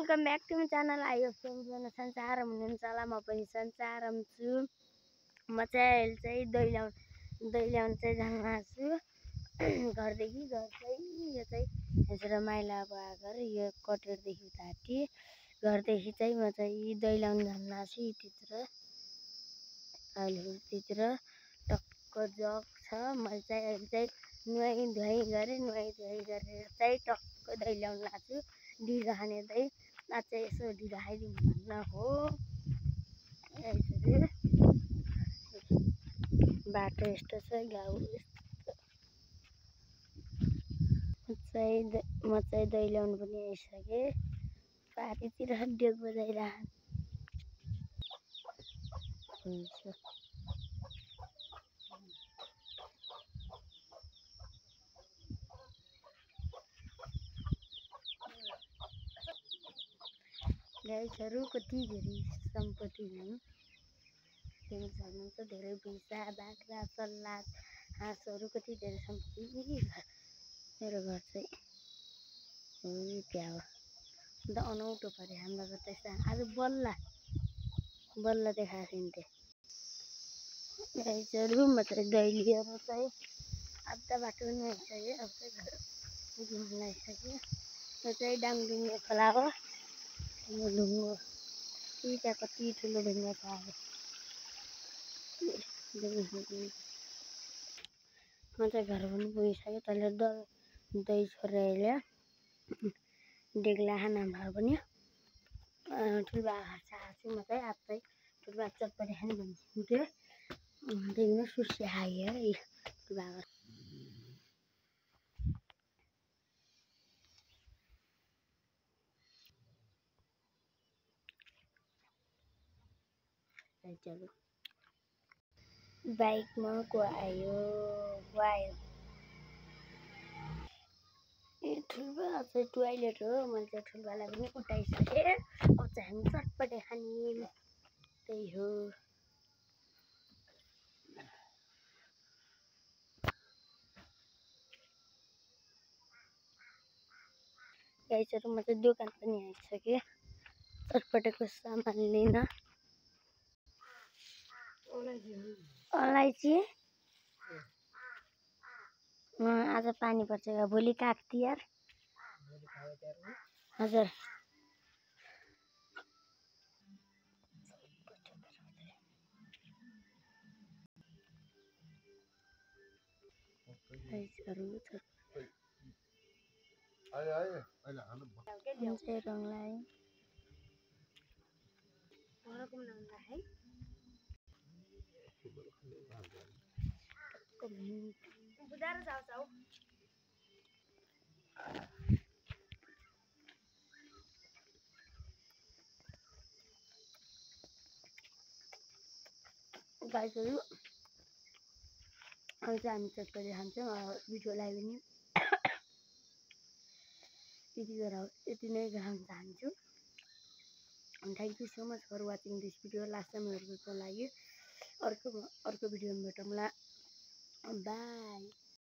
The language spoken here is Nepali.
Welcome back to my channel. आयो फ्रेन्ड्सजना सन्चारम हुनुहुन्छ होला, म पनि सन्चारम छु। म चाहिँ अहिले चाहिँ दही ल्याउन चाहिँ जान छु घरदेखि। घर चाहिँ यो चाहिँ हेरेर माइला अब घर यो कटेरदेखि उताटी घरदेखि चाहिँ म चाहिँ दही ल्याउन जान छु। यतितिर अहिले त्यतिर टक्क जग छ। मैले चाहिँ अहिले चाहिँ नुहाइ धुवाइ गरेर चाहिँ टक्क दही ल्याउन लाग्छु। ढिँडो खाने दही आज चाहिँ यसो ढिँडो खाइदिउँ भन्न हो। यसरी बाटो यस्तो छ, गाउँ यस्तो। म चाहिँ दही ल्याउनु पनि आइसकेँ। पारीतिर डेक बजाइरहन्छ। गाईहरू कति धेरै सम्पत्ति हुन्। हेर्नुहुन्छ धेरै भैँसा बाख्रा सल्लाह हाँसहरू कति धेरै सम्पत्ति। मेरो घर चाहिँ त्यहाँ हो। अन्त अनौठो पऱ्यो हाम्रो घर त। आज बल्ल देखाएको थिएँ। गाईहरू म चाहिँ दही लिएर चाहिँ आधा बाटो पनि आइसकेँ। अब चाहिँ घर पुग्न लागिसकेँ। यो चाहिँ डाङडुङ्गे खोला हो। ढुङ्गो त्यहाँ कति ठुलो ढुङ्गा छ। म चाहिँ घर पनि पुगिसकेँ। तैँले दही छोडेर डेग्ला खाना भयो भने ठुल्बा खाएको छु। म चाहिँ आज चाहिँ ठुल्बा चटपटी खाने भन्थ्यो। त्यही सुसी खायो है ठुल्बा चलो। बाइकमा को आयो ए ठुल्बा चाहिँ टोइलेट हो। मैले चाहिँ ठुल्बालाई पनि उठाइसकेँ। अब चाहिँ हामी चटपटे खाने त्यही हो। गाइसहरू म चाहिँ दोकान पनि आइसकेँ चटपटेको सामान लिन। अलैँची आज पानी पर्छ। भोलि काग तिहार। हजुर रङ लाएँ। गाइसहरू अहिले चाहिँ हामी चटपटी खान्छौँ। भिडियोलाई पनि यति नै गर्न चाहन्छु। Thank you so much for watching this video. Last time हेर्नुको लागि अर्को भिडियोमा भेटौँला। बाई।